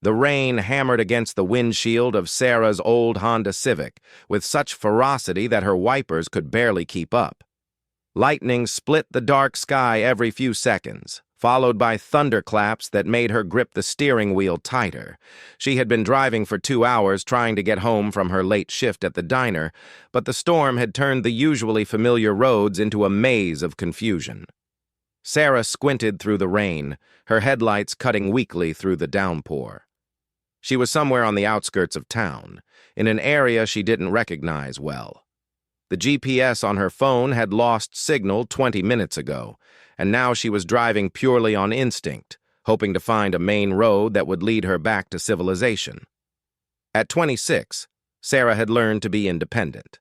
The rain hammered against the windshield of Sarah's old Honda Civic with such ferocity that her wipers could barely keep up. Lightning split the dark sky every few seconds, followed by thunderclaps that made her grip the steering wheel tighter. She had been driving for 2 hours trying to get home from her late shift at the diner, but the storm had turned the usually familiar roads into a maze of confusion. Sarah squinted through the rain, her headlights cutting weakly through the downpour. She was somewhere on the outskirts of town, in an area she didn't recognize well. The GPS on her phone had lost signal 20 minutes ago, and now she was driving purely on instinct, hoping to find a main road that would lead her back to civilization. At 26, Sarah had learned to be independent.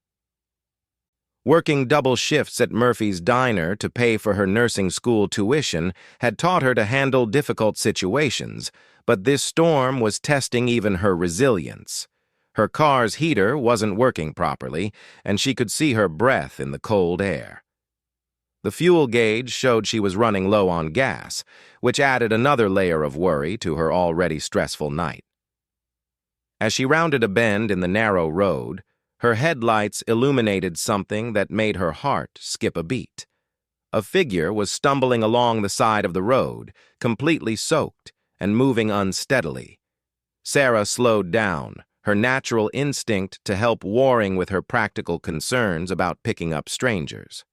Working double shifts at Murphy's Diner to pay for her nursing school tuition had taught her to handle difficult situations, but this storm was testing even her resilience. Her car's heater wasn't working properly, and she could see her breath in the cold air. The fuel gauge showed she was running low on gas, which added another layer of worry to her already stressful night. As she rounded a bend in the narrow road, her headlights illuminated something that made her heart skip a beat. A figure was stumbling along the side of the road, completely soaked and moving unsteadily. Sarah slowed down, her natural instinct to help warring with her practical concerns about picking up strangers.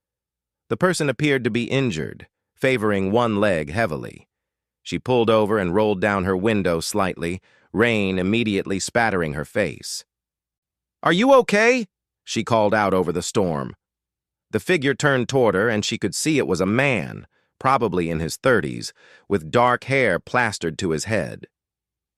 The person appeared to be injured, favoring one leg heavily. She pulled over and rolled down her window slightly, rain immediately spattering her face. "Are you okay?" she called out over the storm. The figure turned toward her, and she could see it was a man, probably in his 30s, with dark hair plastered to his head.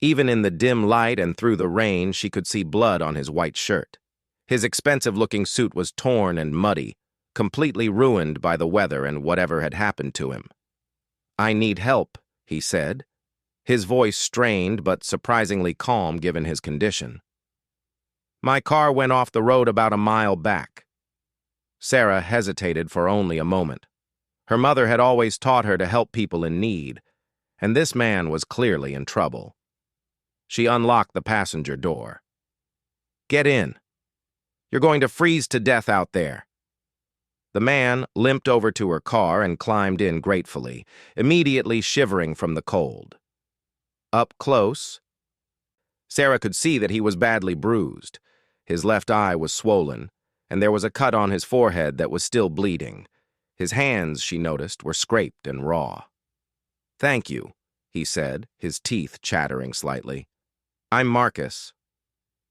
Even in the dim light and through the rain, she could see blood on his white shirt. His expensive-looking suit was torn and muddy, completely ruined by the weather and whatever had happened to him. "I need help," he said, his voice strained but surprisingly calm given his condition. "My car went off the road about a mile back." Sarah hesitated for only a moment. Her mother had always taught her to help people in need, and this man was clearly in trouble. She unlocked the passenger door. "Get in. You're going to freeze to death out there." The man limped over to her car and climbed in gratefully, immediately shivering from the cold. Up close, Sarah could see that he was badly bruised. His left eye was swollen, and there was a cut on his forehead that was still bleeding. His hands, she noticed, were scraped and raw. "Thank you," he said, his teeth chattering slightly. "I'm Marcus."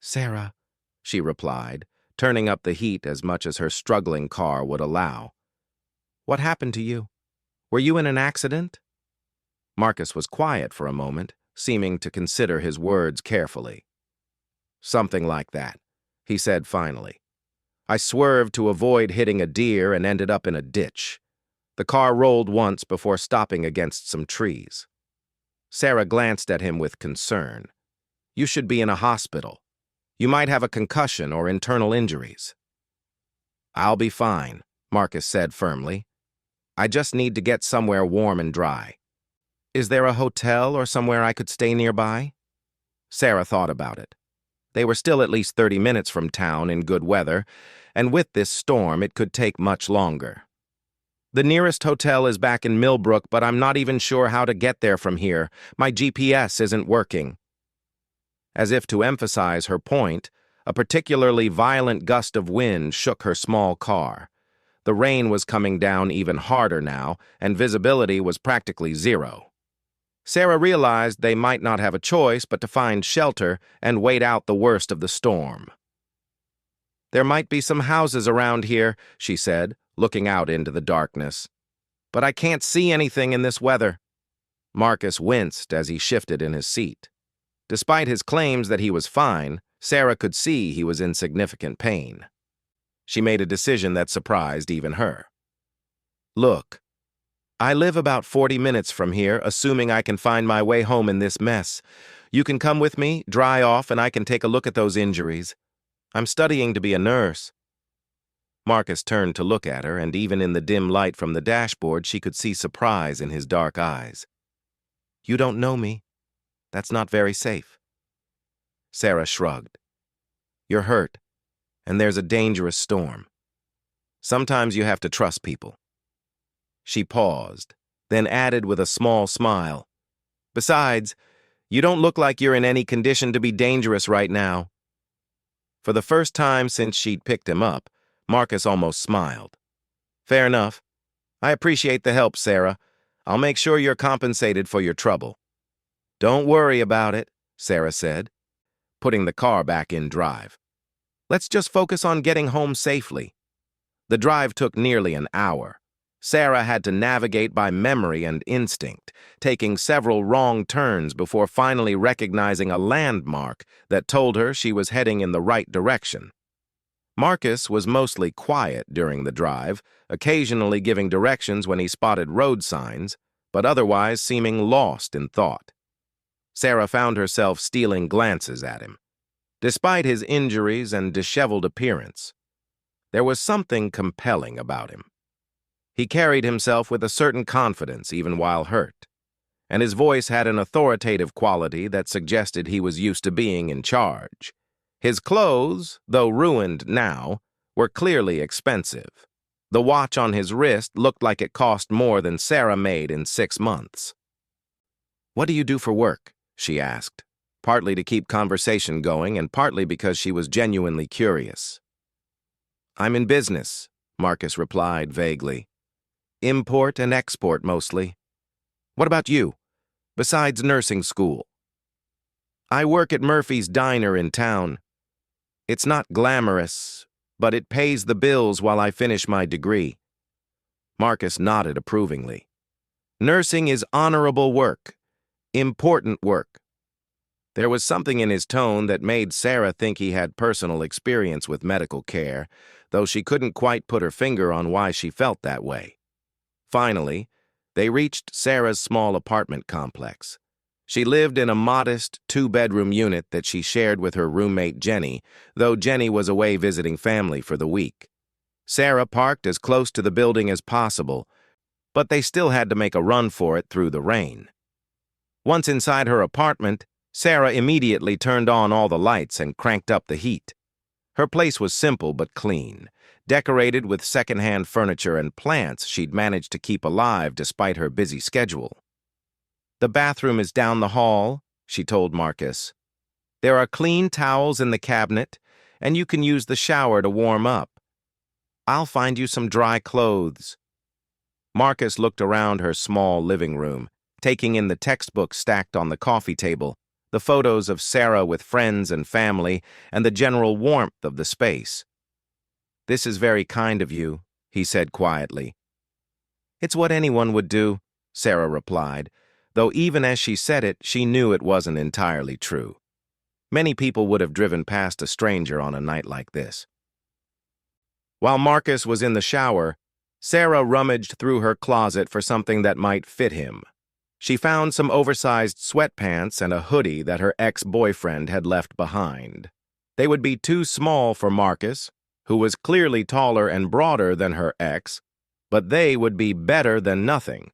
"Sarah," she replied, turning up the heat as much as her struggling car would allow. "What happened to you? Were you in an accident?" Marcus was quiet for a moment, seeming to consider his words carefully. "Something like that," he said finally. "I swerved to avoid hitting a deer and ended up in a ditch. The car rolled once before stopping against some trees." Sarah glanced at him with concern. "You should be in a hospital. You might have a concussion or internal injuries." "I'll be fine," Marcus said firmly. "I just need to get somewhere warm and dry. Is there a hotel or somewhere I could stay nearby?" Sarah thought about it. They were still at least 30 minutes from town in good weather, and with this storm it could take much longer. "The nearest hotel is back in Millbrook, but I'm not even sure how to get there from here. My GPS isn't working." As if to emphasize her point, a particularly violent gust of wind shook her small car. The rain was coming down even harder now, and visibility was practically zero. Sarah realized they might not have a choice but to find shelter and wait out the worst of the storm. "There might be some houses around here," she said, looking out into the darkness. "But I can't see anything in this weather." Marcus winced as he shifted in his seat. Despite his claims that he was fine, Sarah could see he was in significant pain. She made a decision that surprised even her. "Look, I live about 40 minutes from here, assuming I can find my way home in this mess. You can come with me, dry off, and I can take a look at those injuries. I'm studying to be a nurse." Marcus turned to look at her, and even in the dim light from the dashboard, she could see surprise in his dark eyes. "You don't know me?" That's not very safe. Sarah shrugged. You're hurt, and there's a dangerous storm. Sometimes you have to trust people. She paused, then added with a small smile. Besides, you don't look like you're in any condition to be dangerous right now. For the first time since she'd picked him up, Marcus almost smiled. Fair enough. I appreciate the help, Sarah. I'll make sure you're compensated for your trouble. Don't worry about it, Sarah said, putting the car back in drive. Let's just focus on getting home safely. The drive took nearly an hour. Sarah had to navigate by memory and instinct, taking several wrong turns before finally recognizing a landmark that told her she was heading in the right direction. Marcus was mostly quiet during the drive, occasionally giving directions when he spotted road signs, but otherwise seeming lost in thought. Sarah found herself stealing glances at him. Despite his injuries and disheveled appearance, there was something compelling about him. He carried himself with a certain confidence even while hurt, and his voice had an authoritative quality that suggested he was used to being in charge. His clothes, though ruined now, were clearly expensive. The watch on his wrist looked like it cost more than Sarah made in 6 months. What do you do for work? She asked, partly to keep conversation going and partly because she was genuinely curious. I'm in business, Marcus replied vaguely. Import and export mostly. What about you, besides nursing school? I work at Murphy's Diner in town. It's not glamorous, but it pays the bills while I finish my degree. Marcus nodded approvingly. Nursing is honorable work, important work. There was something in his tone that made Sarah think he had personal experience with medical care, though she couldn't quite put her finger on why she felt that way. Finally, they reached Sarah's small apartment complex. She lived in a modest 2-bedroom unit that she shared with her roommate Jenny, though Jenny was away visiting family for the week. Sarah parked as close to the building as possible, but they still had to make a run for it through the rain. Once inside her apartment, Sarah immediately turned on all the lights and cranked up the heat. Her place was simple but clean, decorated with second-hand furniture and plants she'd managed to keep alive despite her busy schedule. The bathroom is down the hall, she told Marcus. There are clean towels in the cabinet, and you can use the shower to warm up. I'll find you some dry clothes. Marcus looked around her small living room, taking in the textbooks stacked on the coffee table, the photos of Sarah with friends and family, and the general warmth of the space. This is very kind of you, he said quietly. It's what anyone would do, Sarah replied, though even as she said it, she knew it wasn't entirely true. Many people would have driven past a stranger on a night like this. While Marcus was in the shower, Sarah rummaged through her closet for something that might fit him. She found some oversized sweatpants and a hoodie that her ex-boyfriend had left behind. They would be too small for Marcus, who was clearly taller and broader than her ex, but they would be better than nothing.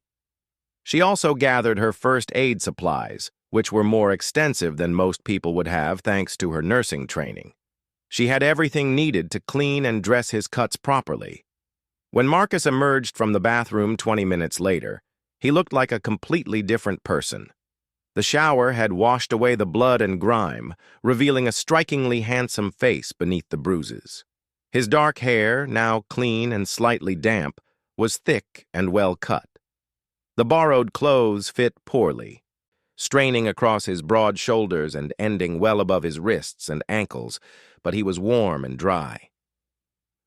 She also gathered her first aid supplies, which were more extensive than most people would have thanks to her nursing training. She had everything needed to clean and dress his cuts properly. When Marcus emerged from the bathroom 20 minutes later, he looked like a completely different person. The shower had washed away the blood and grime, revealing a strikingly handsome face beneath the bruises. His dark hair, now clean and slightly damp, was thick and well cut. The borrowed clothes fit poorly, straining across his broad shoulders and ending well above his wrists and ankles, but he was warm and dry.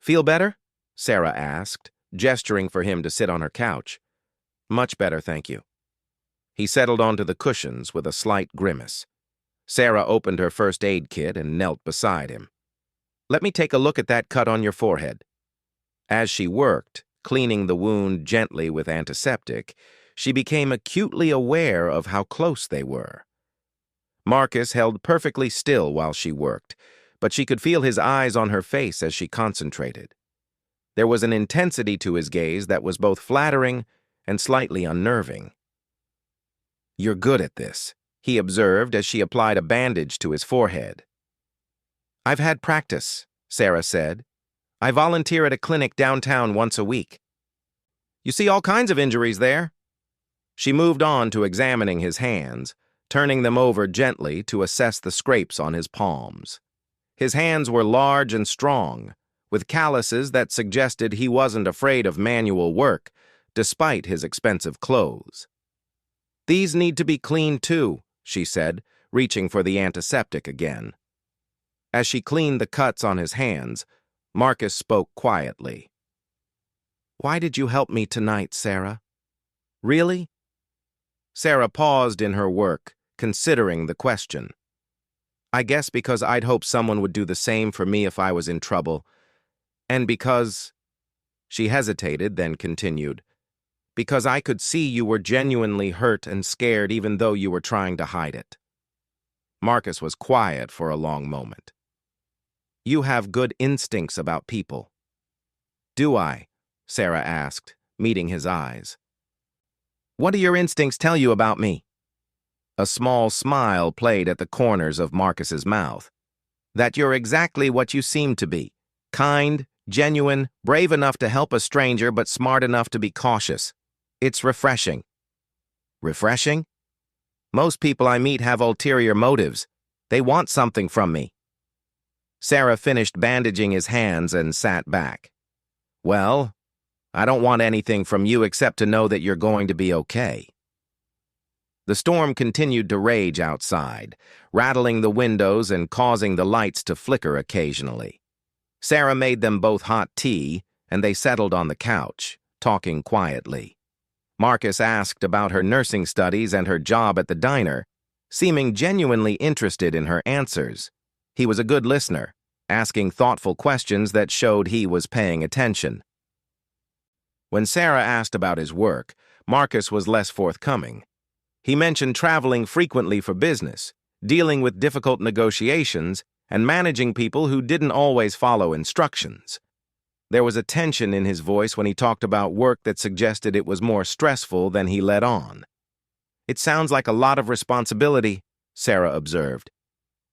Feel better? Sarah asked, gesturing for him to sit on her couch. Much better, thank you. He settled onto the cushions with a slight grimace. Sarah opened her first aid kit and knelt beside him. Let me take a look at that cut on your forehead. As she worked, cleaning the wound gently with antiseptic, she became acutely aware of how close they were. Marcus held perfectly still while she worked, but she could feel his eyes on her face as she concentrated. There was an intensity to his gaze that was both flattering and slightly unnerving. You're good at this, he observed as she applied a bandage to his forehead. "I've had practice," Sarah said. "I volunteer at a clinic downtown once a week." "You see all kinds of injuries there." She moved on to examining his hands, turning them over gently to assess the scrapes on his palms. His hands were large and strong, with calluses that suggested he wasn't afraid of manual work, despite his expensive clothes. "These need to be cleaned too," she said, reaching for the antiseptic again. As she cleaned the cuts on his hands, Marcus spoke quietly. "Why did you help me tonight, Sarah?" "Really?" Sarah paused in her work, considering the question. "I guess because I'd hoped someone would do the same for me if I was in trouble. And because—" She hesitated, then continued, "because I could see you were genuinely hurt and scared even though you were trying to hide it." Marcus was quiet for a long moment. "You have good instincts about people." "Do I?" Sarah asked, meeting his eyes. "What do your instincts tell you about me?" A small smile played at the corners of Marcus's mouth. "That you're exactly what you seem to be. Kind, genuine, brave enough to help a stranger but smart enough to be cautious. It's refreshing." "Refreshing?" "Most people I meet have ulterior motives. They want something from me." Sarah finished bandaging his hands and sat back. "Well, I don't want anything from you except to know that you're going to be okay." The storm continued to rage outside, rattling the windows and causing the lights to flicker occasionally. Sarah made them both hot tea, and they settled on the couch, talking quietly. Marcus asked about her nursing studies and her job at the diner, seeming genuinely interested in her answers. He was a good listener, asking thoughtful questions that showed he was paying attention. When Sarah asked about his work, Marcus was less forthcoming. He mentioned traveling frequently for business, dealing with difficult negotiations, and managing people who didn't always follow instructions. There was a tension in his voice when he talked about work that suggested it was more stressful than he let on. "It sounds like a lot of responsibility," Sarah observed.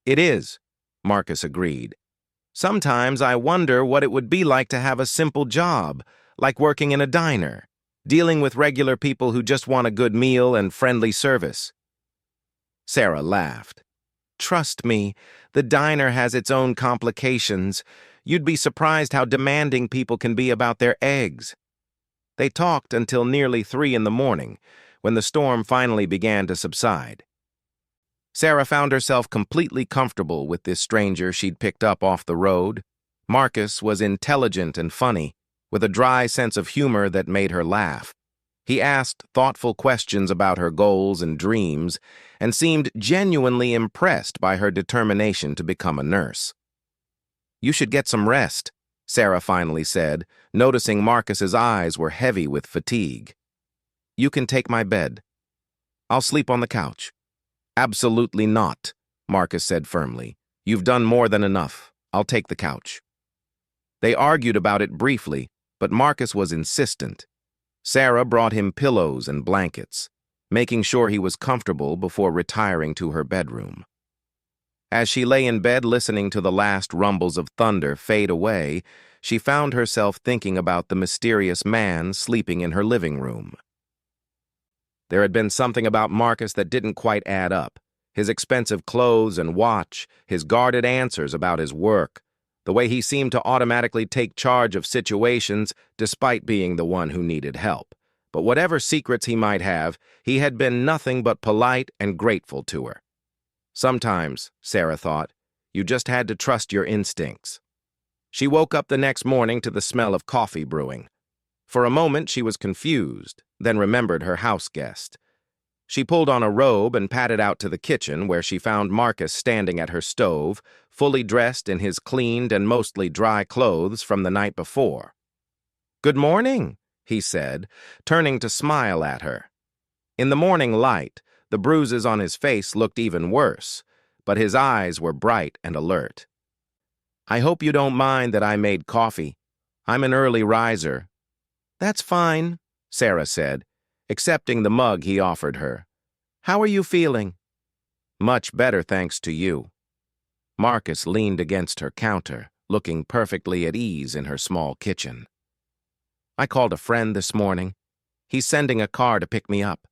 "It is," Marcus agreed. "Sometimes I wonder what it would be like to have a simple job, like working in a diner, dealing with regular people who just want a good meal and friendly service." Sarah laughed. "Trust me, the diner has its own complications. You'd be surprised how demanding people can be about their eggs." They talked until nearly 3 in the morning, when the storm finally began to subside. Sarah found herself completely comfortable with this stranger she'd picked up off the road. Marcus was intelligent and funny, with a dry sense of humor that made her laugh. He asked thoughtful questions about her goals and dreams, and seemed genuinely impressed by her determination to become a nurse. "You should get some rest," Sarah finally said, noticing Marcus's eyes were heavy with fatigue. "You can take my bed. I'll sleep on the couch." "Absolutely not," Marcus said firmly. "You've done more than enough. I'll take the couch." They argued about it briefly, but Marcus was insistent. Sarah brought him pillows and blankets, making sure he was comfortable before retiring to her bedroom. As she lay in bed listening to the last rumbles of thunder fade away, she found herself thinking about the mysterious man sleeping in her living room. There had been something about Marcus that didn't quite add up. His expensive clothes and watch, his guarded answers about his work, the way he seemed to automatically take charge of situations despite being the one who needed help. But whatever secrets he might have, he had been nothing but polite and grateful to her. Sometimes, Sarah thought, you just had to trust your instincts. She woke up the next morning to the smell of coffee brewing. For a moment she was confused, then remembered her house guest. She pulled on a robe and padded out to the kitchen, where she found Marcus standing at her stove, fully dressed in his cleaned and mostly dry clothes from the night before. "Good morning," he said, turning to smile at her. In the morning light, the bruises on his face looked even worse, but his eyes were bright and alert. "I hope you don't mind that I made coffee. I'm an early riser." "That's fine," Sarah said, accepting the mug he offered her. "How are you feeling?" Much better thanks to you. Marcus leaned against her counter, looking perfectly at ease in her small kitchen. I called a friend this morning. He's sending a car to pick me up.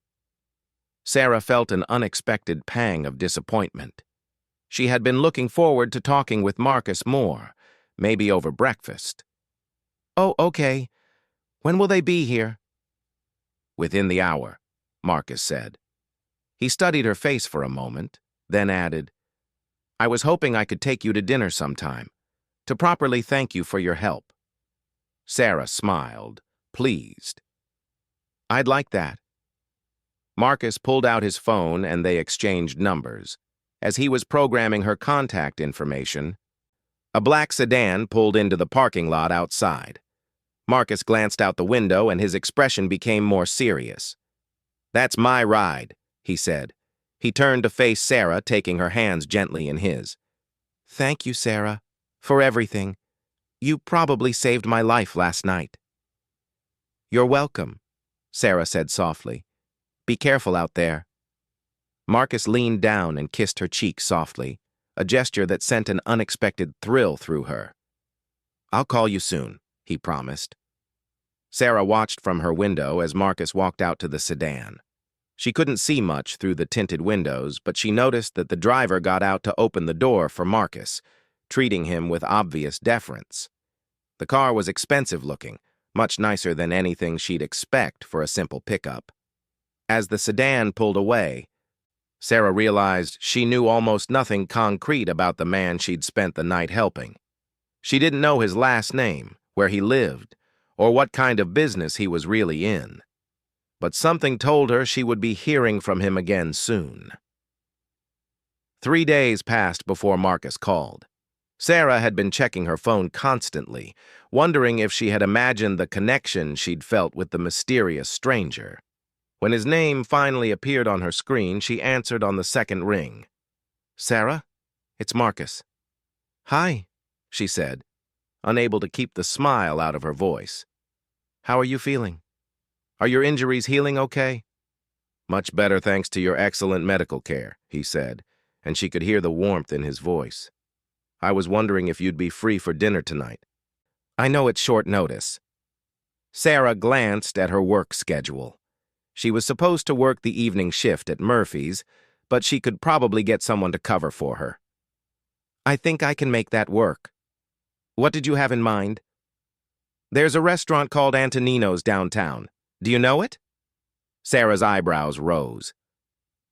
Sarah felt an unexpected pang of disappointment. She had been looking forward to talking with Marcus more, maybe over breakfast. Oh, okay. When will they be here? Within the hour, Marcus said. He studied her face for a moment, then added, I was hoping I could take you to dinner sometime, to properly thank you for your help. Sarah smiled, pleased. I'd like that. Marcus pulled out his phone and they exchanged numbers. As he was programming her contact information, a black sedan pulled into the parking lot outside. Marcus glanced out the window and his expression became more serious. That's my ride, he said. He turned to face Sarah, taking her hands gently in his. Thank you, Sarah, for everything. You probably saved my life last night. You're welcome, Sarah said softly. Be careful out there. Marcus leaned down and kissed her cheek softly, a gesture that sent an unexpected thrill through her. I'll call you soon, he promised. Sarah watched from her window as Marcus walked out to the sedan. She couldn't see much through the tinted windows, but she noticed that the driver got out to open the door for Marcus, treating him with obvious deference. The car was expensive looking, much nicer than anything she'd expect for a simple pickup. As the sedan pulled away, Sarah realized she knew almost nothing concrete about the man she'd spent the night helping. She didn't know his last name, where he lived, or what kind of business he was really in. But something told her she would be hearing from him again soon. 3 days passed before Marcus called. Sarah had been checking her phone constantly, wondering if she had imagined the connection she'd felt with the mysterious stranger. When his name finally appeared on her screen, she answered on the second ring. Sarah, it's Marcus. Hi, she said, unable to keep the smile out of her voice. How are you feeling? Are your injuries healing okay? Much better thanks to your excellent medical care, he said, and she could hear the warmth in his voice. I was wondering if you'd be free for dinner tonight. I know it's short notice. Sarah glanced at her work schedule. She was supposed to work the evening shift at Murphy's, but she could probably get someone to cover for her. I think I can make that work. What did you have in mind? There's a restaurant called Antonino's downtown. Do you know it? Sarah's eyebrows rose.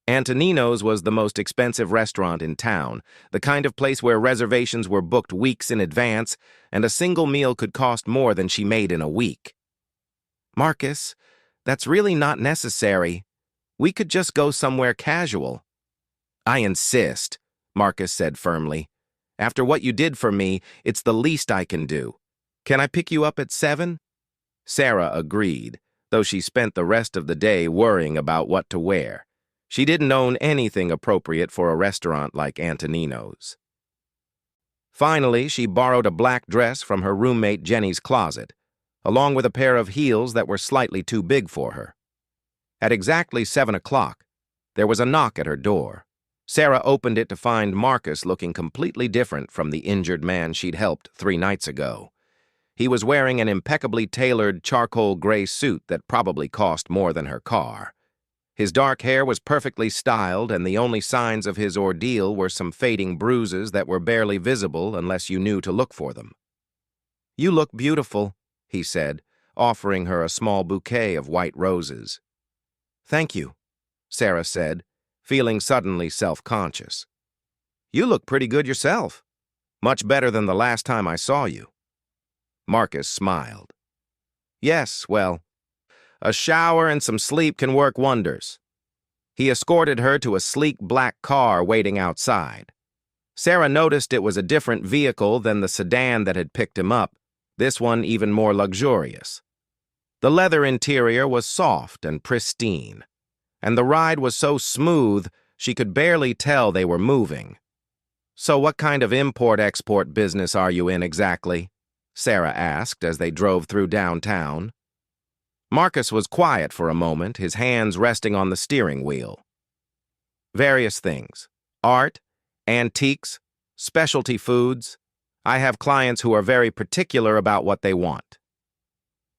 Antonino's was the most expensive restaurant in town, the kind of place where reservations were booked weeks in advance, and a single meal could cost more than she made in a week. Marcus, that's really not necessary. We could just go somewhere casual. I insist, Marcus said firmly. After what you did for me, it's the least I can do. Can I pick you up at 7? Sarah agreed, though she spent the rest of the day worrying about what to wear. She didn't own anything appropriate for a restaurant like Antonino's. Finally, she borrowed a black dress from her roommate Jenny's closet, along with a pair of heels that were slightly too big for her. At exactly 7 o'clock, there was a knock at her door. Sarah opened it to find Marcus looking completely different from the injured man she'd helped 3 nights ago. He was wearing an impeccably tailored charcoal gray suit that probably cost more than her car. His dark hair was perfectly styled, and the only signs of his ordeal were some fading bruises that were barely visible unless you knew to look for them. You look beautiful, he said, offering her a small bouquet of white roses. Thank you, Sarah said, feeling suddenly self-conscious. You look pretty good yourself. Much better than the last time I saw you. Marcus smiled. Yes, well, a shower and some sleep can work wonders. He escorted her to a sleek black car waiting outside. Sarah noticed it was a different vehicle than the sedan that had picked him up, this one even more luxurious. The leather interior was soft and pristine, and the ride was so smooth she could barely tell they were moving. So what kind of import-export business are you in exactly? Sarah asked as they drove through downtown. Marcus was quiet for a moment, his hands resting on the steering wheel. Various things, art, antiques, specialty foods. I have clients who are very particular about what they want."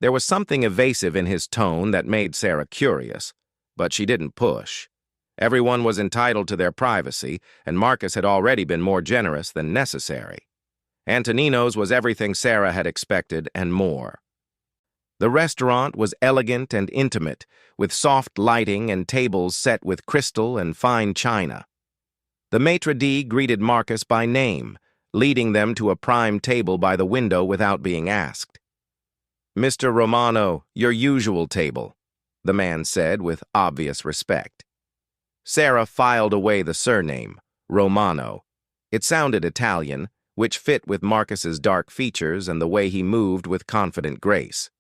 There was something evasive in his tone that made Sarah curious, but she didn't push. Everyone was entitled to their privacy, and Marcus had already been more generous than necessary. Antonino's was everything Sarah had expected and more. The restaurant was elegant and intimate, with soft lighting and tables set with crystal and fine china. The maitre d' greeted Marcus by name, leading them to a prime table by the window without being asked. "Mr. Romano, your usual table," the man said with obvious respect. Sarah filed away the surname, Romano. It sounded Italian, which fit with Marcus's dark features and the way he moved with confident grace.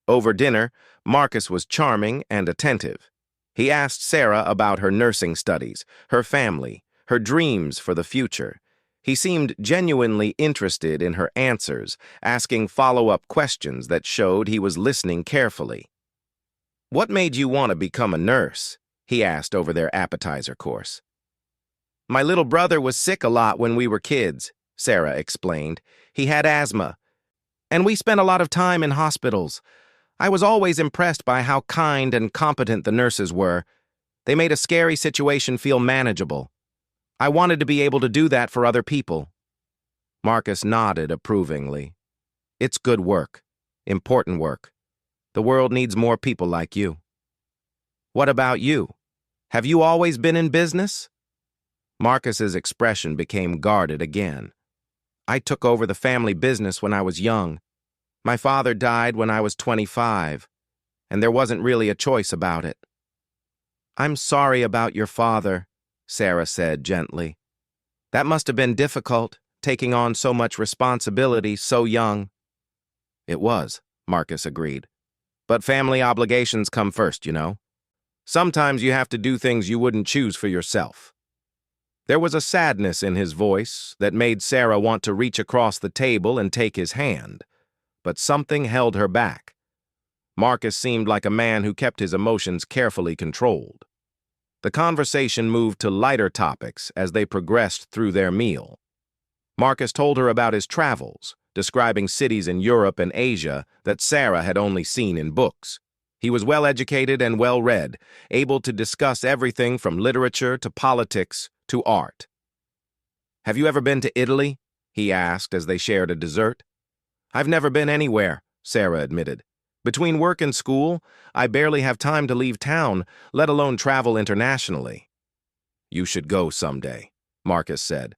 Over dinner, Marcus was charming and attentive. He asked Sarah about her nursing studies, her family, her dreams for the future. He seemed genuinely interested in her answers, asking follow-up questions that showed he was listening carefully. "What made you want to become a nurse?" he asked over their appetizer course. "My little brother was sick a lot when we were kids," Sarah explained. "He had asthma, and we spent a lot of time in hospitals. I was always impressed by how kind and competent the nurses were. They made a scary situation feel manageable. I wanted to be able to do that for other people." Marcus nodded approvingly. "It's good work. Important work. The world needs more people like you." "What about you? Have you always been in business?" Marcus's expression became guarded again. "I took over the family business when I was young. My father died when I was 25, and there wasn't really a choice about it." "I'm sorry about your father," Sarah said gently. "That must have been difficult, taking on so much responsibility so young." "It was," Marcus agreed. "But family obligations come first, you know. Sometimes you have to do things you wouldn't choose for yourself." There was a sadness in his voice that made Sarah want to reach across the table and take his hand, but something held her back. Marcus seemed like a man who kept his emotions carefully controlled. The conversation moved to lighter topics as they progressed through their meal. Marcus told her about his travels, describing cities in Europe and Asia that Sarah had only seen in books. He was well-educated and well-read, able to discuss everything from literature to politics to art. "Have you ever been to Italy?" he asked as they shared a dessert. "I've never been anywhere," Sarah admitted. "Between work and school, I barely have time to leave town, let alone travel internationally." "You should go someday," Marcus said.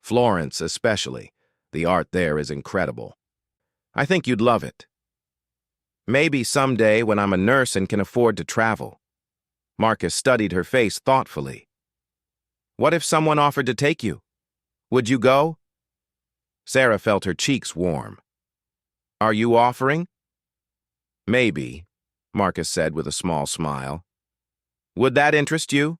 "Florence especially. The art there is incredible. I think you'd love it." "Maybe someday when I'm a nurse and can afford to travel." Marcus studied her face thoughtfully. "What if someone offered to take you? Would you go?" Sarah felt her cheeks warm. "Are you offering?" "Maybe," Marcus said with a small smile. "Would that interest you?"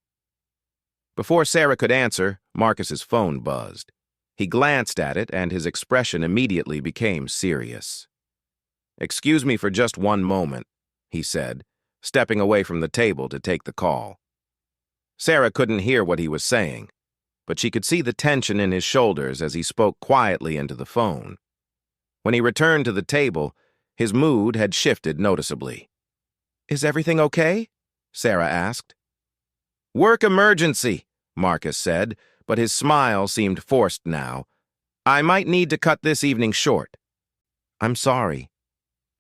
Before Sarah could answer, Marcus's phone buzzed. He glanced at it, and his expression immediately became serious. "Excuse me for just one moment," he said, stepping away from the table to take the call. Sarah couldn't hear what he was saying, but she could see the tension in his shoulders as he spoke quietly into the phone. When he returned to the table, his mood had shifted noticeably. "Is everything okay?" Sarah asked. "Work emergency," Marcus said, but his smile seemed forced now. "I might need to cut this evening short." "I'm sorry."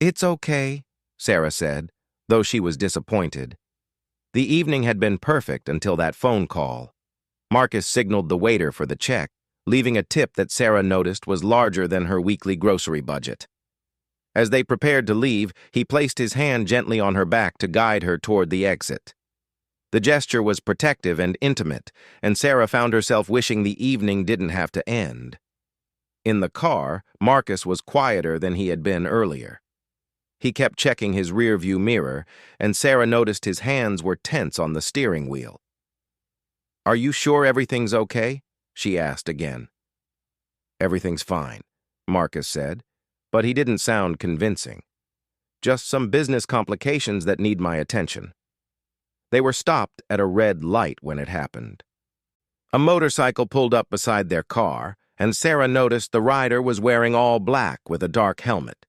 "It's okay," Sarah said, though she was disappointed. The evening had been perfect until that phone call. Marcus signaled the waiter for the check, leaving a tip that Sarah noticed was larger than her weekly grocery budget. As they prepared to leave, he placed his hand gently on her back to guide her toward the exit. The gesture was protective and intimate, and Sarah found herself wishing the evening didn't have to end. In the car, Marcus was quieter than he had been earlier. He kept checking his rearview mirror, and Sarah noticed his hands were tense on the steering wheel. "Are you sure everything's okay?" she asked again. "Everything's fine," Marcus said, but he didn't sound convincing. "Just some business complications that need my attention." They were stopped at a red light when it happened. A motorcycle pulled up beside their car, and Sarah noticed the rider was wearing all black with a dark helmet.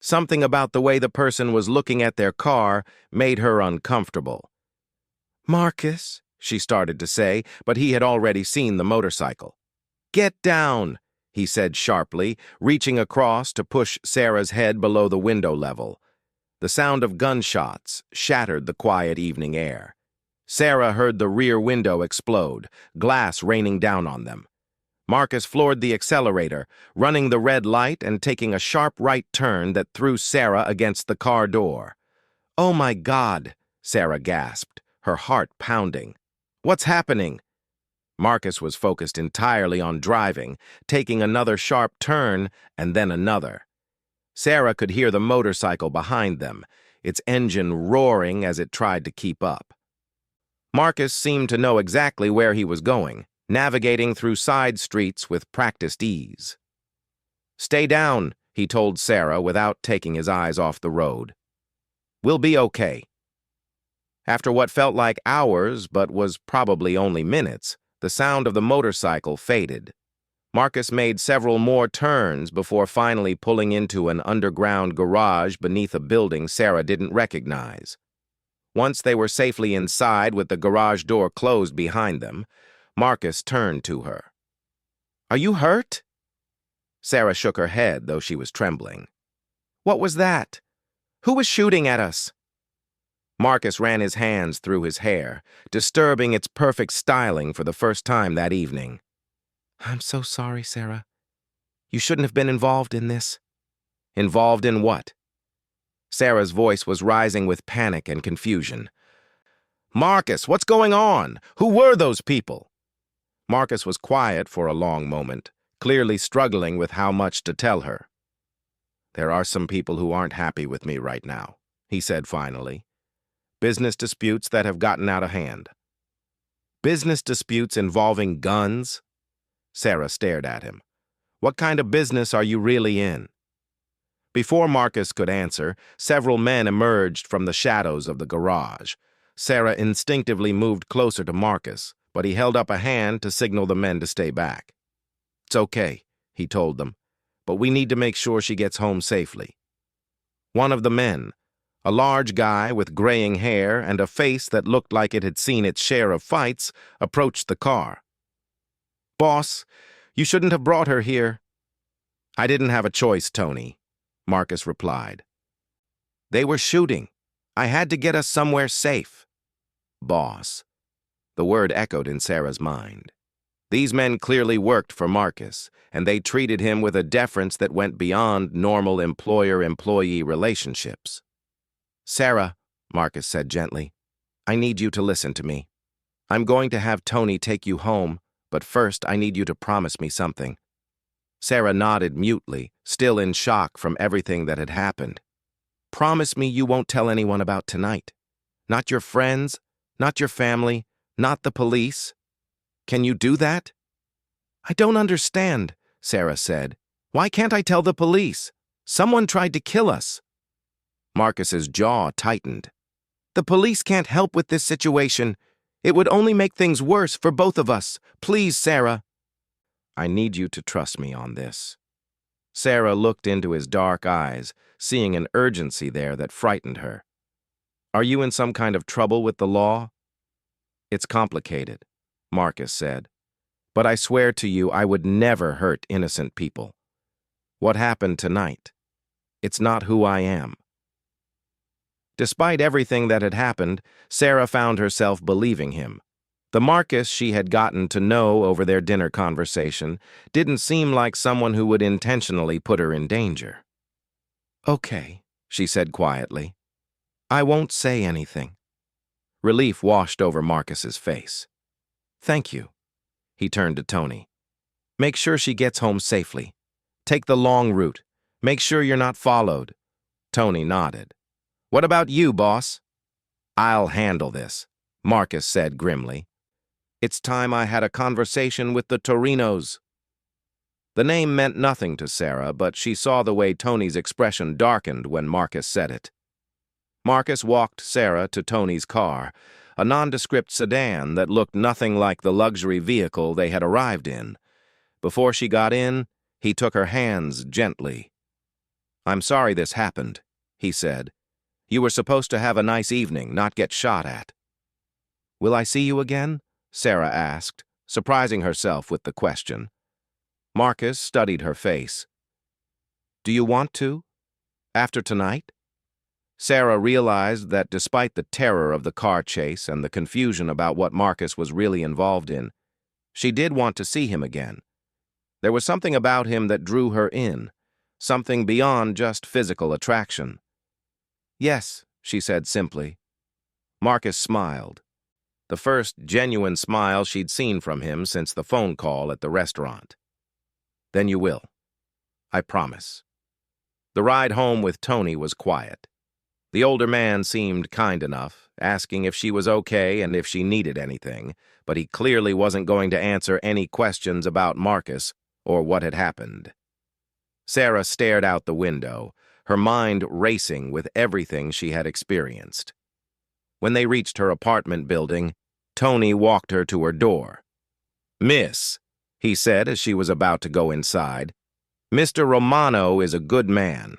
Something about the way the person was looking at their car made her uncomfortable. "Marcus," she started to say, but he had already seen the motorcycle. "Get down," he said sharply, reaching across to push Sarah's head below the window level. The sound of gunshots shattered the quiet evening air. Sarah heard the rear window explode, glass raining down on them. Marcus floored the accelerator, running the red light and taking a sharp right turn that threw Sarah against the car door. "Oh my God," Sarah gasped, her heart pounding. "What's happening?" Marcus was focused entirely on driving, taking another sharp turn and then another. Sarah could hear the motorcycle behind them, its engine roaring as it tried to keep up. Marcus seemed to know exactly where he was going, navigating through side streets with practiced ease. "Stay down," he told Sarah without taking his eyes off the road. "We'll be okay." After what felt like hours but was probably only minutes, the sound of the motorcycle faded. Marcus made several more turns before finally pulling into an underground garage beneath a building Sarah didn't recognize. Once they were safely inside with the garage door closed behind them, Marcus turned to her. "Are you hurt?" Sarah shook her head, though she was trembling. "What was that? Who was shooting at us?" Marcus ran his hands through his hair, disturbing its perfect styling for the first time that evening. "I'm so sorry, Sarah. You shouldn't have been involved in this." "Involved in what?" Sarah's voice was rising with panic and confusion. "Marcus, what's going on? Who were those people?" Marcus was quiet for a long moment, clearly struggling with how much to tell her. "There are some people who aren't happy with me right now," he said finally. "Business disputes that have gotten out of hand." "Business disputes involving guns?" Sarah stared at him. "What kind of business are you really in?" Before Marcus could answer, several men emerged from the shadows of the garage. Sarah instinctively moved closer to Marcus, but he held up a hand to signal the men to stay back. "It's okay," he told them, "but we need to make sure she gets home safely." One of the men, a large guy with graying hair and a face that looked like it had seen its share of fights, approached the car. "Boss, you shouldn't have brought her here." "I didn't have a choice, Tony," Marcus replied. "They were shooting. I had to get us somewhere safe." "Boss." The word echoed in Sarah's mind. These men clearly worked for Marcus, and they treated him with a deference that went beyond normal employer-employee relationships. "Sarah," Marcus said gently, "I need you to listen to me. I'm going to have Tony take you home, but first I need you to promise me something." Sarah nodded mutely, still in shock from everything that had happened. "Promise me you won't tell anyone about tonight. Not your friends, not your family, not the police. Can you do that?" "I don't understand," Sarah said. "Why can't I tell the police? Someone tried to kill us." Marcus's jaw tightened. "The police can't help with this situation. It would only make things worse for both of us. Please, Sarah." "I need you to trust me on this." Sarah looked into his dark eyes, seeing an urgency there that frightened her. "Are you in some kind of trouble with the law?" "It's complicated," Marcus said. "But I swear to you I would never hurt innocent people. What happened tonight? It's not who I am." Despite everything that had happened, Sarah found herself believing him. The Marcus she had gotten to know over their dinner conversation didn't seem like someone who would intentionally put her in danger. "Okay," she said quietly. "I won't say anything." Relief washed over Marcus's face. "Thank you." He turned to Tony. "Make sure she gets home safely. Take the long route. Make sure you're not followed." Tony nodded. "What about you, boss?" "I'll handle this," Marcus said grimly. "It's time I had a conversation with the Torinos." The name meant nothing to Sarah, but she saw the way Tony's expression darkened when Marcus said it. Marcus walked Sarah to Tony's car, a nondescript sedan that looked nothing like the luxury vehicle they had arrived in. Before she got in, he took her hands gently. "I'm sorry this happened," he said. "You were supposed to have a nice evening, not get shot at." "Will I see you again?" Sarah asked, surprising herself with the question. Marcus studied her face. "Do you want to? After tonight?" Sarah realized that despite the terror of the car chase and the confusion about what Marcus was really involved in, she did want to see him again. There was something about him that drew her in, something beyond just physical attraction. "Yes," she said simply. Marcus smiled. The first genuine smile she'd seen from him since the phone call at the restaurant. "Then you will. I promise." The ride home with Tony was quiet. The older man seemed kind enough, asking if she was okay and if she needed anything, but he clearly wasn't going to answer any questions about Marcus or what had happened. Sarah stared out the window, her mind racing with everything she had experienced. When they reached her apartment building, Tony walked her to her door. "Miss," he said as she was about to go inside, "Mr. Romano is a good man.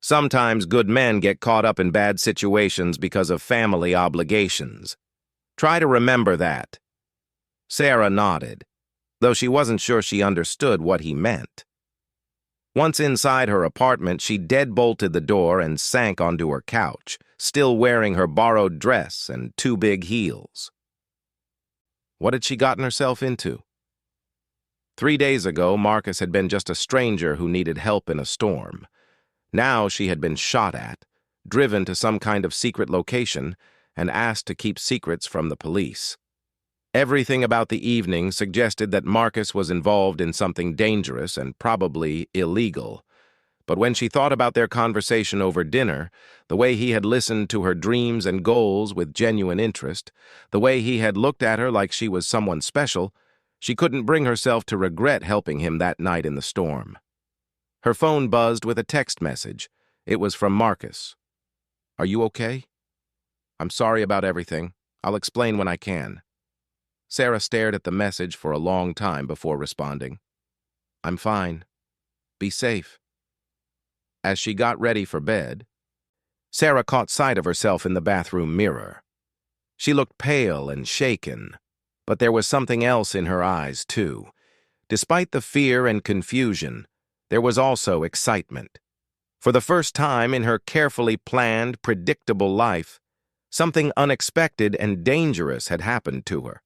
Sometimes good men get caught up in bad situations because of family obligations. Try to remember that." Sarah nodded, though she wasn't sure she understood what he meant. Once inside her apartment, she deadbolted the door and sank onto her couch, still wearing her borrowed dress and two big heels. What had she gotten herself into? 3 days ago, Marcus had been just a stranger who needed help in a storm. Now she had been shot at, driven to some kind of secret location, and asked to keep secrets from the police. Everything about the evening suggested that Marcus was involved in something dangerous and probably illegal. But when she thought about their conversation over dinner, the way he had listened to her dreams and goals with genuine interest, the way he had looked at her like she was someone special, she couldn't bring herself to regret helping him that night in the storm. Her phone buzzed with a text message. It was from Marcus. "Are you okay?" "I'm sorry about everything. I'll explain when I can." Sarah stared at the message for a long time before responding. "I'm fine. Be safe." As she got ready for bed, Sarah caught sight of herself in the bathroom mirror. She looked pale and shaken, but there was something else in her eyes, too. Despite the fear and confusion, there was also excitement. For the first time in her carefully planned, predictable life, something unexpected and dangerous had happened to her.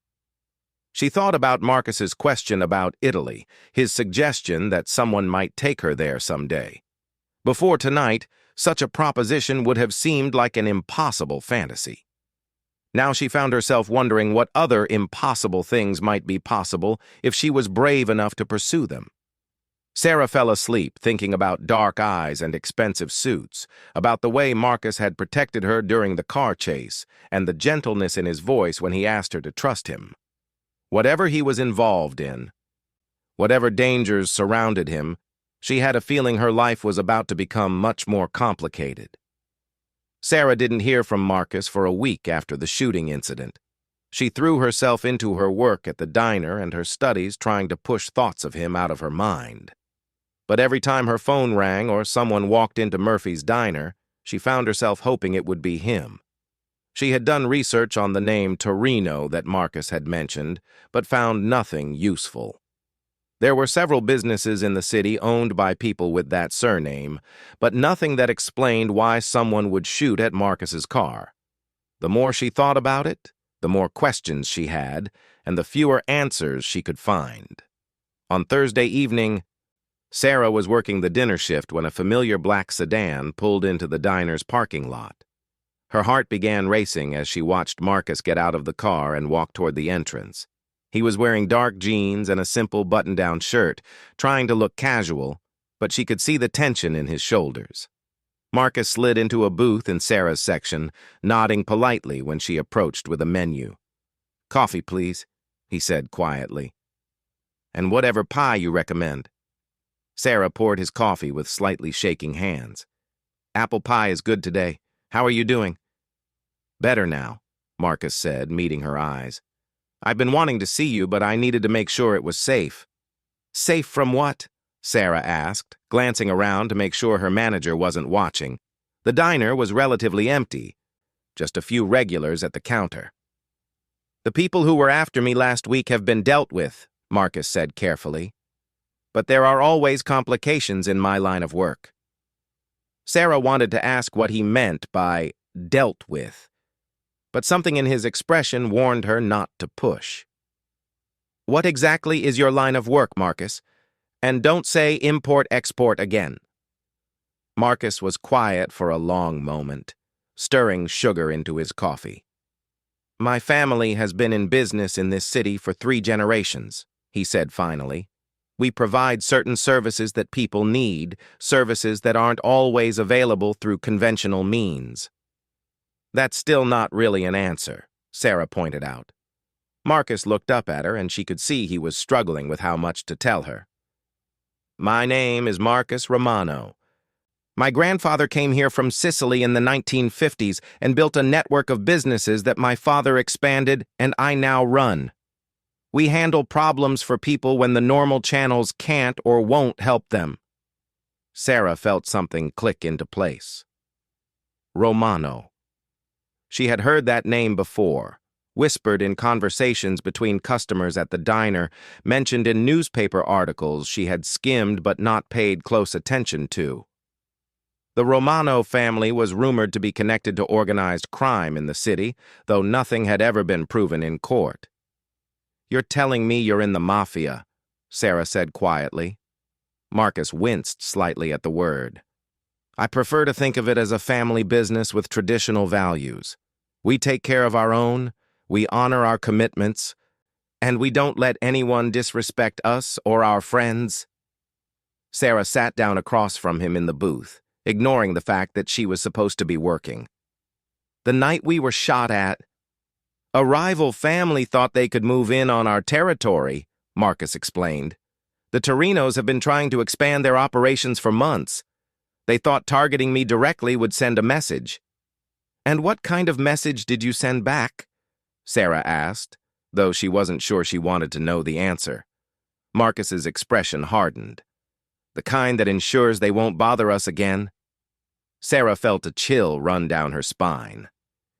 She thought about Marcus's question about Italy, his suggestion that someone might take her there someday. Before tonight, such a proposition would have seemed like an impossible fantasy. Now she found herself wondering what other impossible things might be possible if she was brave enough to pursue them. Sarah fell asleep thinking about dark eyes and expensive suits, about the way Marcus had protected her during the car chase, and the gentleness in his voice when he asked her to trust him. Whatever he was involved in, whatever dangers surrounded him, she had a feeling her life was about to become much more complicated. Sarah didn't hear from Marcus for a week after the shooting incident. She threw herself into her work at the diner and her studies trying to push thoughts of him out of her mind. But every time her phone rang or someone walked into Murphy's diner, she found herself hoping it would be him. She had done research on the name Torino that Marcus had mentioned, but found nothing useful. There were several businesses in the city owned by people with that surname, but nothing that explained why someone would shoot at Marcus's car. The more she thought about it, the more questions she had, and the fewer answers she could find. On Thursday evening, Sarah was working the dinner shift when a familiar black sedan pulled into the diner's parking lot. Her heart began racing as she watched Marcus get out of the car and walk toward the entrance. He was wearing dark jeans and a simple button-down shirt, trying to look casual, but she could see the tension in his shoulders. Marcus slid into a booth in Sarah's section, nodding politely when she approached with a menu. "Coffee, please," he said quietly. "And whatever pie you recommend." Sarah poured his coffee with slightly shaking hands. "Apple pie is good today. How are you doing? Better now, Marcus said, meeting her eyes. I've been wanting to see you, but I needed to make sure it was safe. Safe from what? Sarah asked, glancing around to make sure her manager wasn't watching. The diner was relatively empty, just a few regulars at the counter. The people who were after me last week have been dealt with, Marcus said carefully. But there are always complications in my line of work. Sarah wanted to ask what he meant by dealt with, but something in his expression warned her not to push. What exactly is your line of work, Marcus? And don't say import-export again. Marcus was quiet for a long moment, stirring sugar into his coffee. My family has been in business in this city for 3 generations, he said finally. We provide certain services that people need, services that aren't always available through conventional means. That's still not really an answer, Sarah pointed out. Marcus looked up at her, and she could see he was struggling with how much to tell her. My name is Marcus Romano. My grandfather came here from Sicily in the 1950s and built a network of businesses that my father expanded and I now run. We handle problems for people when the normal channels can't or won't help them. Sarah felt something click into place. Romano. She had heard that name before, whispered in conversations between customers at the diner, mentioned in newspaper articles she had skimmed but not paid close attention to. The Romano family was rumored to be connected to organized crime in the city, though nothing had ever been proven in court. You're telling me you're in the Mafia, Sarah said quietly. Marcus winced slightly at the word. I prefer to think of it as a family business with traditional values. We take care of our own, we honor our commitments, and we don't let anyone disrespect us or our friends. Sarah sat down across from him in the booth, ignoring the fact that she was supposed to be working. The night we were shot at, a rival family thought they could move in on our territory, Marcus explained. The Torinos have been trying to expand their operations for months. They thought targeting me directly would send a message. And what kind of message did you send back? Sarah asked, though she wasn't sure she wanted to know the answer. Marcus's expression hardened. The kind that ensures they won't bother us again? Sarah felt a chill run down her spine.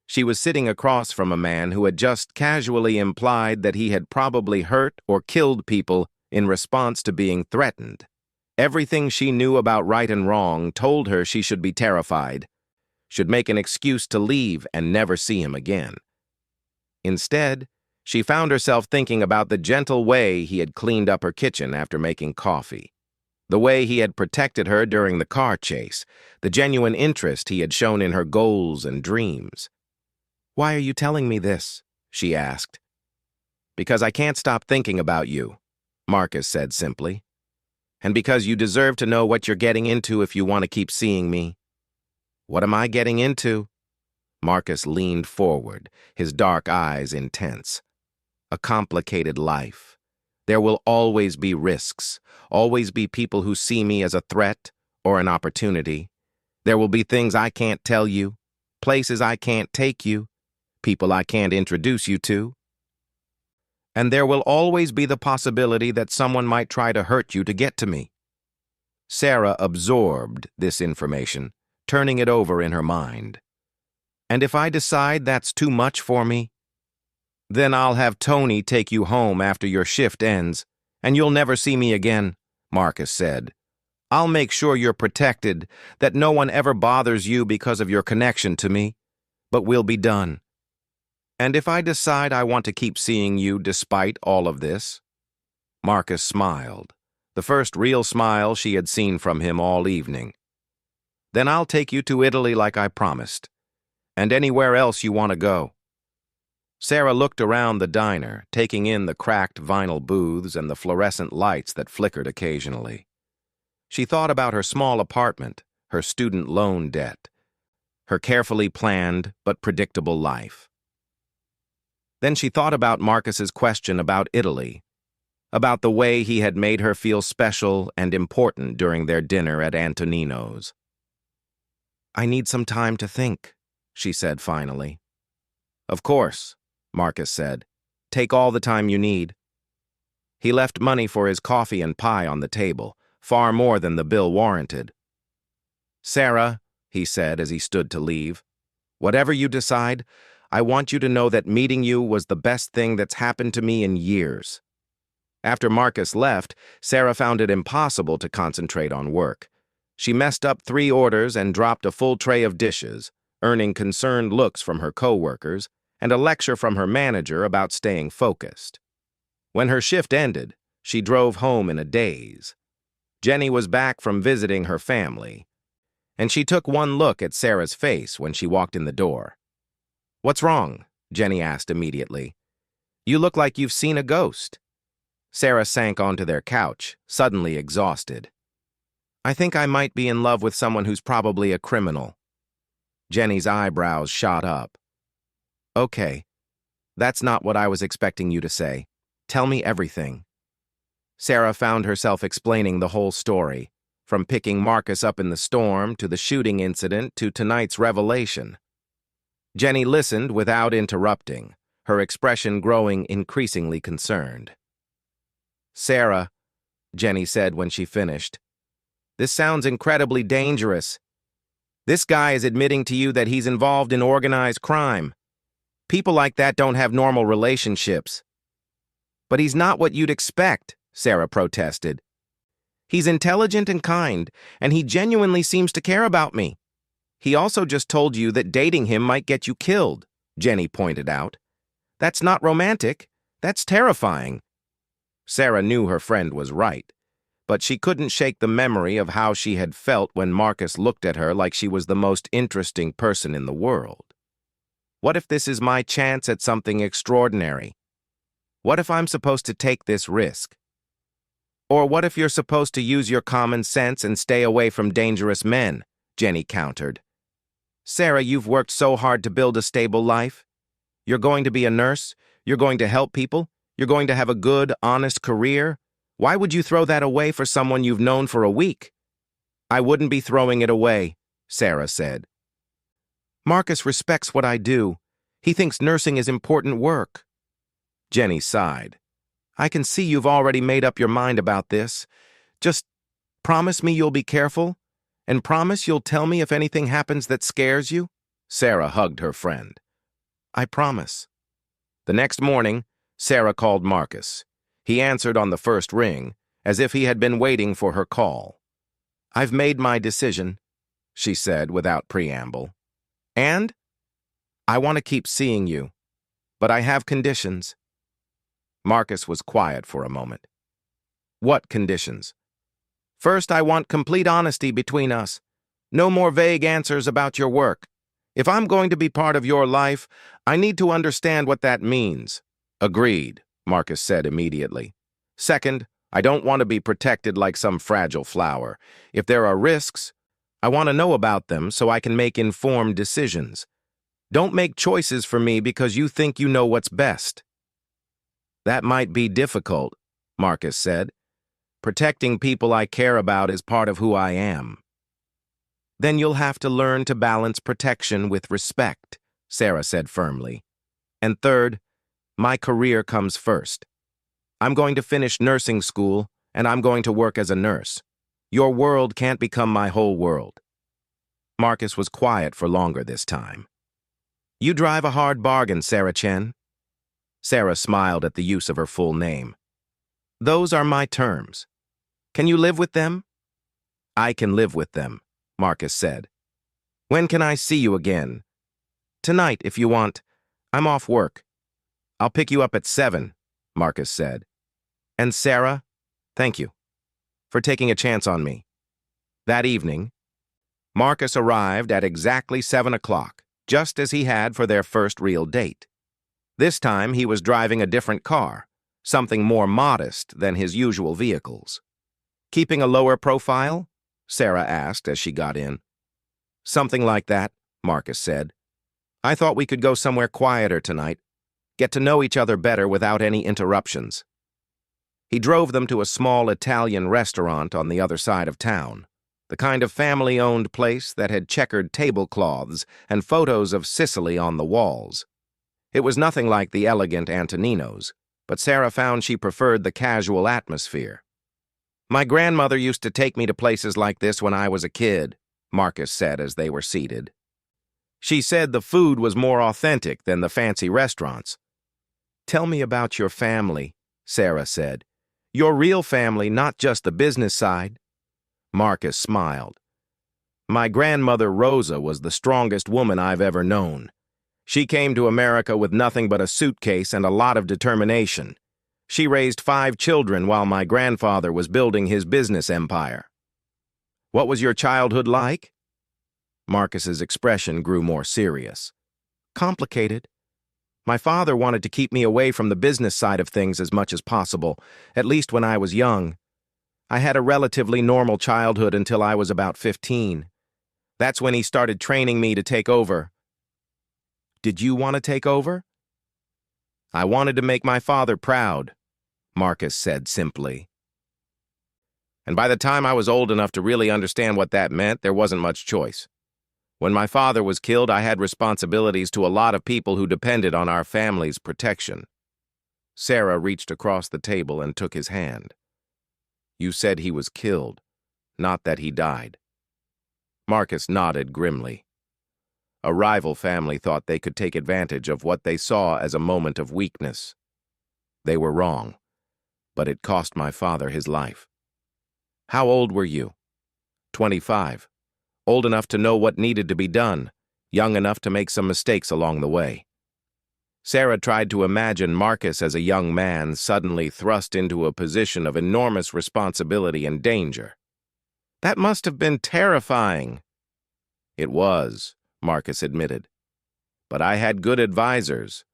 She was sitting across from a man who had just casually implied that he had probably hurt or killed people in response to being threatened. Everything she knew about right and wrong told her she should be terrified, should make an excuse to leave and never see him again. Instead, she found herself thinking about the gentle way he had cleaned up her kitchen after making coffee, the way he had protected her during the car chase, the genuine interest he had shown in her goals and dreams. Why are you telling me this? She asked. Because I can't stop thinking about you, Marcus said simply. And because you deserve to know what you're getting into if you want to keep seeing me. What am I getting into? Marcus leaned forward, his dark eyes intense. A complicated life. There will always be risks, always be people who see me as a threat or an opportunity. There will be things I can't tell you, places I can't take you, people I can't introduce you to. And there will always be the possibility that someone might try to hurt you to get to me. Sarah absorbed this information, turning it over in her mind. And if I decide that's too much for me, then I'll have Tony take you home after your shift ends, and you'll never see me again, Marcus said. I'll make sure you're protected, that no one ever bothers you because of your connection to me, but we'll be done. And if I decide I want to keep seeing you despite all of this? Marcus smiled, the first real smile she had seen from him all evening. Then I'll take you to Italy like I promised, and anywhere else you want to go. Sarah looked around the diner, taking in the cracked vinyl booths and the fluorescent lights that flickered occasionally. She thought about her small apartment, her student loan debt, her carefully planned but predictable life. Then she thought about Marcus's question about Italy, about the way he had made her feel special and important during their dinner at Antonino's. I need some time to think, she said finally. Of course, Marcus said. Take all the time you need. He left money for his coffee and pie on the table, far more than the bill warranted. Sarah, he said as he stood to leave, whatever you decide, I want you to know that meeting you was the best thing that's happened to me in years. After Marcus left, Sarah found it impossible to concentrate on work. She messed up 3 orders and dropped a full tray of dishes, earning concerned looks from her co-workers and a lecture from her manager about staying focused. When her shift ended, she drove home in a daze. Jenny was back from visiting her family, and she took one look at Sarah's face when she walked in the door. "What's wrong?" Jenny asked immediately. "You look like you've seen a ghost." Sarah sank onto their couch, suddenly exhausted. "I think I might be in love with someone who's probably a criminal." Jenny's eyebrows shot up. "Okay, that's not what I was expecting you to say. Tell me everything." Sarah found herself explaining the whole story, from picking Marcus up in the storm to the shooting incident to tonight's revelation. Jenny listened without interrupting, her expression growing increasingly concerned. "Sarah," Jenny said when she finished, "this sounds incredibly dangerous. This guy is admitting to you that he's involved in organized crime. People like that don't have normal relationships." "But he's not what you'd expect," Sarah protested. "He's intelligent and kind, and he genuinely seems to care about me." "He also just told you that dating him might get you killed," Jenny pointed out. "That's not romantic. That's terrifying." Sarah knew her friend was right, but she couldn't shake the memory of how she had felt when Marcus looked at her like she was the most interesting person in the world. What if this is my chance at something extraordinary? What if I'm supposed to take this risk? Or what if you're supposed to use your common sense and stay away from dangerous men? Jenny countered. "Sarah, you've worked so hard to build a stable life. You're going to be a nurse. You're going to help people. You're going to have a good, honest career. Why would you throw that away for someone you've known for a week?" "I wouldn't be throwing it away," Sarah said. "Marcus respects what I do. He thinks nursing is important work." Jenny sighed. "I can see you've already made up your mind about this. Just promise me you'll be careful, and promise you'll tell me if anything happens that scares you." Sarah hugged her friend. "I promise." The next morning, Sarah called Marcus. He answered on the first ring, as if he had been waiting for her call. "I've made my decision," she said without preamble. "And? I want to keep seeing you, but I have conditions." Marcus was quiet for a moment. "What conditions?" "First, I want complete honesty between us. No more vague answers about your work. If I'm going to be part of your life, I need to understand what that means." "Agreed," Marcus said immediately. "Second, I don't want to be protected like some fragile flower. If there are risks, I want to know about them so I can make informed decisions. Don't make choices for me because you think you know what's best." "That might be difficult," Marcus said. "Protecting people I care about is part of who I am." "Then you'll have to learn to balance protection with respect," Sarah said firmly. "And third, my career comes first. I'm going to finish nursing school, and I'm going to work as a nurse. Your world can't become my whole world." Marcus was quiet for longer this time. "You drive a hard bargain, Sarah Chen." Sarah smiled at the use of her full name. "Those are my terms. Can you live with them?" "I can live with them," Marcus said. "When can I see you again?" "Tonight, if you want. I'm off work." "I'll pick you up at 7, Marcus said. "And Sarah, thank you for taking a chance on me." That evening, Marcus arrived at exactly 7 o'clock, just as he had for their first real date. This time he was driving a different car, something more modest than his usual vehicles. "Keeping a lower profile?" Sarah asked as she got in. "Something like that," Marcus said. "I thought we could go somewhere quieter tonight, get to know each other better without any interruptions." He drove them to a small Italian restaurant on the other side of town. the kind of family-owned place that had checkered tablecloths and photos of Sicily on the walls. It was nothing like the elegant Antonino's, but Sarah found she preferred the casual atmosphere. "My grandmother used to take me to places like this when I was a kid," Marcus said as they were seated. "She said the food was more authentic than the fancy restaurants." "Tell me about your family," Sarah said. "Your real family, not just the business side." Marcus smiled. "My grandmother Rosa was the strongest woman I've ever known. She came to America with nothing but a suitcase and a lot of determination. She raised 5 children while my grandfather was building his business empire." "What was your childhood like?" Marcus's expression grew more serious. "Complicated. My father wanted to keep me away from the business side of things as much as possible, at least when I was young. I had a relatively normal childhood until I was about 15. That's when he started training me to take over." "Did you want to take over?" "I wanted to make my father proud," Marcus said simply. "And by the time I was old enough to really understand what that meant, there wasn't much choice. When my father was killed, I had responsibilities to a lot of people who depended on our family's protection." Sarah reached across the table and took his hand. "You said he was killed, not that he died." Marcus nodded grimly. A rival family thought they could take advantage of what they saw as a moment of weakness. They were wrong, but it cost my father his life. "How old were you?" 25. Old enough to know what needed to be done, young enough to make some mistakes along the way. Sarah tried to imagine Marcus as a young man suddenly thrust into a position of enormous responsibility and danger. "That must have been terrifying." "It was," Marcus admitted. "But I had good advisors,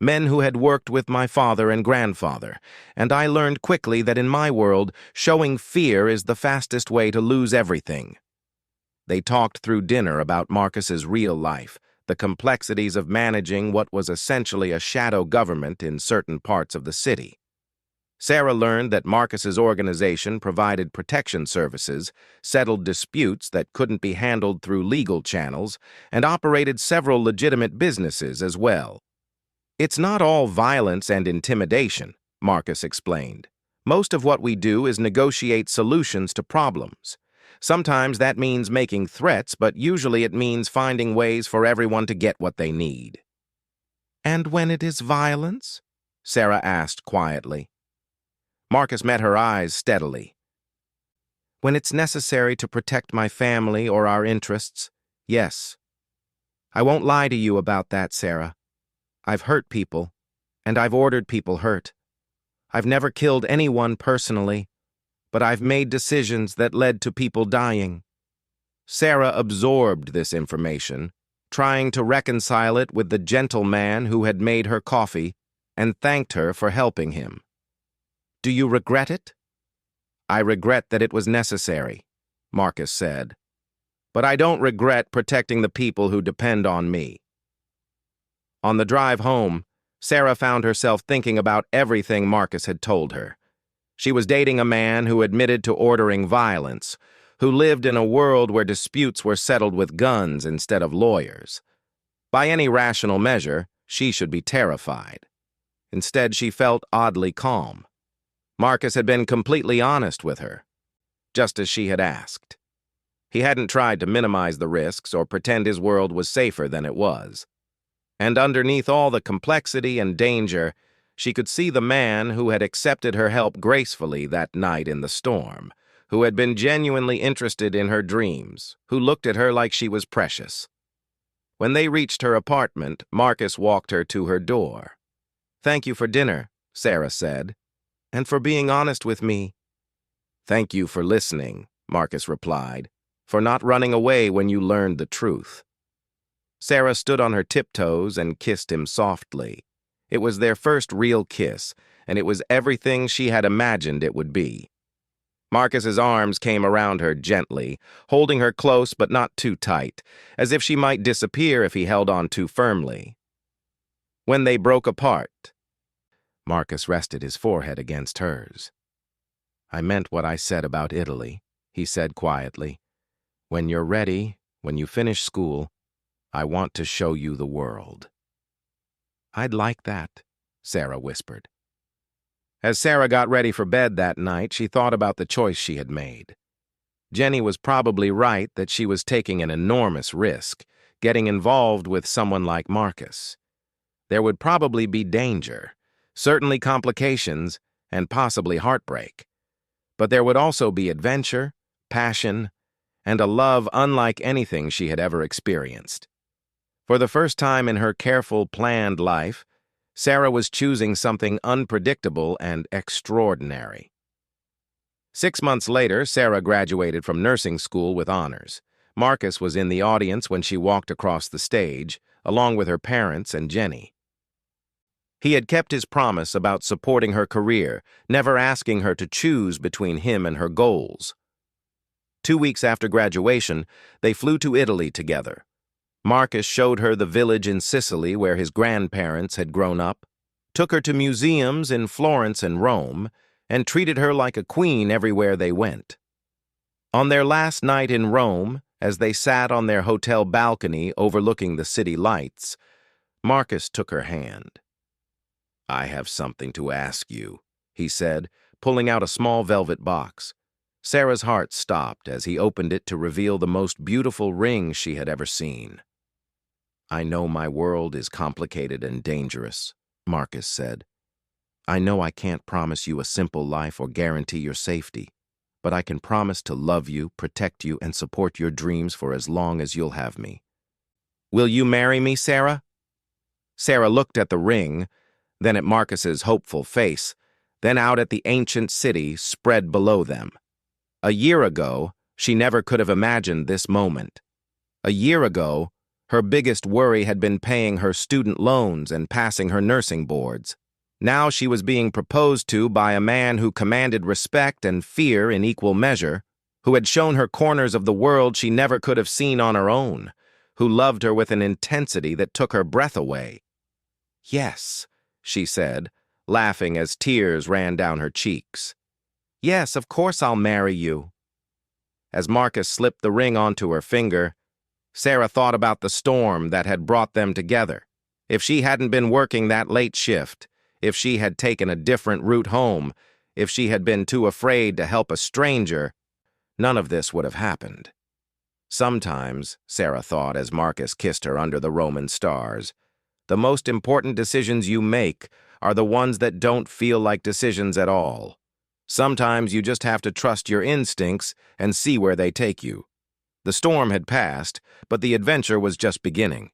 men who had worked with my father and grandfather, and I learned quickly that in my world, showing fear is the fastest way to lose everything." They talked through dinner about Marcus's real life, the complexities of managing what was essentially a shadow government in certain parts of the city. Sarah learned that Marcus's organization provided protection services, settled disputes that couldn't be handled through legal channels, and operated several legitimate businesses as well. "It's not all violence and intimidation," Marcus explained. "Most of what we do is negotiate solutions to problems. Sometimes that means making threats, but usually it means finding ways for everyone to get what they need." "And when it is violence?" Sarah asked quietly. Marcus met her eyes steadily. "When it's necessary to protect my family or our interests, yes. I won't lie to you about that, Sarah. I've hurt people, and I've ordered people hurt. I've never killed anyone personally, but I've made decisions that led to people dying." Sarah absorbed this information, trying to reconcile it with the gentle man who had made her coffee and thanked her for helping him. "Do you regret it?" "I regret that it was necessary," Marcus said. "But I don't regret protecting the people who depend on me." On the drive home, Sarah found herself thinking about everything Marcus had told her. She was dating a man who admitted to ordering violence, who lived in a world where disputes were settled with guns instead of lawyers. By any rational measure, she should be terrified. Instead, she felt oddly calm. Marcus had been completely honest with her, just as she had asked. He hadn't tried to minimize the risks or pretend his world was safer than it was. And underneath all the complexity and danger, she could see the man who had accepted her help gracefully that night in the storm, who had been genuinely interested in her dreams, who looked at her like she was precious. When they reached her apartment, Marcus walked her to her door. "Thank you for dinner," Sarah said, "and for being honest with me." "Thank you for listening," Marcus replied, "for not running away when you learned the truth." Sarah stood on her tiptoes and kissed him softly. It was their first real kiss, and it was everything she had imagined it would be. Marcus's arms came around her gently, holding her close but not too tight, as if she might disappear if he held on too firmly. When they broke apart, Marcus rested his forehead against hers. "I meant what I said about Italy," he said quietly. When you're ready, when you finish school, I want to show you the world." "I'd like that," Sarah whispered. As Sarah got ready for bed that night, she thought about the choice she had made. Jenny was probably right that she was taking an enormous risk, getting involved with someone like Marcus. There would probably be danger, certainly complications, and possibly heartbreak. But there would also be adventure, passion, and a love unlike anything she had ever experienced. For the first time in her careful, planned life, Sarah was choosing something unpredictable and extraordinary. 6 months later, Sarah graduated from nursing school with honors. Marcus was in the audience when she walked across the stage, along with her parents and Jenny. He had kept his promise about supporting her career, never asking her to choose between him and her goals. 2 weeks after graduation, they flew to Italy together. Marcus showed her the village in Sicily where his grandparents had grown up, took her to museums in Florence and Rome, and treated her like a queen everywhere they went. On their last night in Rome, as they sat on their hotel balcony overlooking the city lights, Marcus took her hand. "I have something to ask you," he said, pulling out a small velvet box. Sarah's heart stopped as he opened it to reveal the most beautiful ring she had ever seen. "I know my world is complicated and dangerous," Marcus said. "I know I can't promise you a simple life or guarantee your safety, but I can promise to love you, protect you, and support your dreams for as long as you'll have me. Will you marry me, Sarah?" Sarah looked at the ring, then at Marcus's hopeful face, then out at the ancient city spread below them. A year ago, she never could have imagined this moment. A year ago, her biggest worry had been paying her student loans and passing her nursing boards. Now she was being proposed to by a man who commanded respect and fear in equal measure, who had shown her corners of the world she never could have seen on her own, who loved her with an intensity that took her breath away. "Yes," she said, laughing as tears ran down her cheeks. "Yes, of course I'll marry you." As Marcus slipped the ring onto her finger, Sarah thought about the storm that had brought them together. If she hadn't been working that late shift, if she had taken a different route home, if she had been too afraid to help a stranger, none of this would have happened. Sometimes, Sarah thought as Marcus kissed her under the Roman stars, the most important decisions you make are the ones that don't feel like decisions at all. Sometimes you just have to trust your instincts and see where they take you. The storm had passed, but the adventure was just beginning.